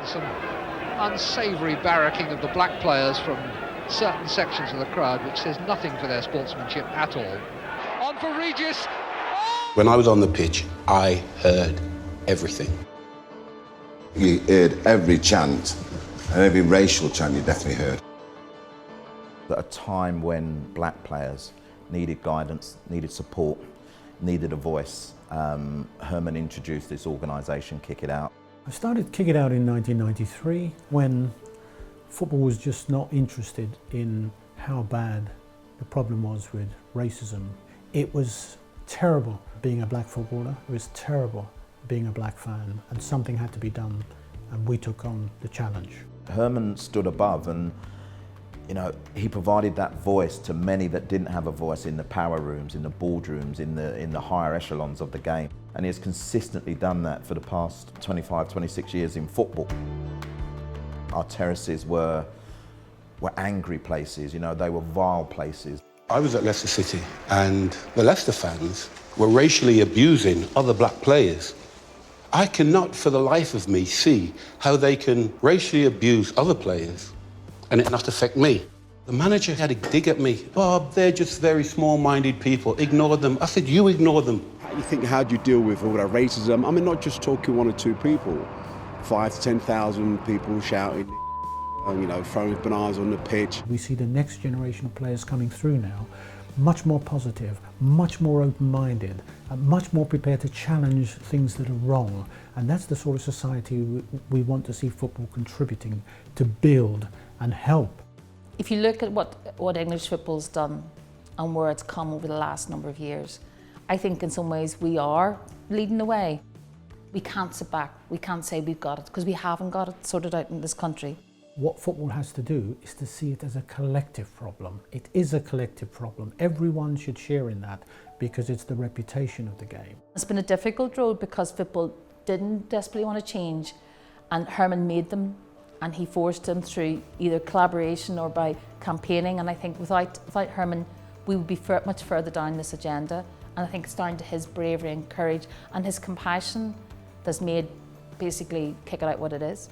Some unsavoury barracking of the black players from certain sections of the crowd, which says nothing for their sportsmanship at all. On for Regis. When I was on the pitch, I heard everything. You heard every chant, and every racial chant you definitely heard. At a time when black players needed guidance, needed support, needed a voice, Herman introduced this organisation, Kick It Out. I started Kick It Out in 1993 when football was just not interested in how bad the problem was with racism. It was terrible being a black footballer, it was terrible being a black fan, and something had to be done, and we took on the challenge. Herman stood above and he provided that voice to many that didn't have a voice in the power rooms, in the boardrooms, in the higher echelons of the game. And he has consistently done that for the past 25, 26 years in football. Our terraces were angry places, they were vile places. I was at Leicester City and the Leicester fans were racially abusing other black players. I cannot for the life of me see how they can racially abuse other players and it not affect me. The manager had a dig at me. Bob, they're just very small-minded people. Ignore them. I said, you ignore them. How do you deal with all that racism? I mean, not just talking one or two people. 5,000 to 10,000 people shouting, throwing bananas on the pitch. We see the next generation of players coming through now, much more positive, much more open-minded, much more prepared to challenge things that are wrong. And that's the sort of society we want to see football contributing to build and help. If you look at what English football's done and where it's come over the last number of years, I think in some ways we are leading the way. We can't sit back, we can't say we've got it, because we haven't got it sorted out in this country. What football has to do is to see it as a collective problem. It is a collective problem. Everyone should share in that because it's the reputation of the game. It's been a difficult road because football didn't desperately want to change, and Herman made them, and he forced them through either collaboration or by campaigning. And I think without Herman, we would be much further down this agenda. And I think it's down to his bravery and courage and his compassion that's made basically Kick It Out what it is.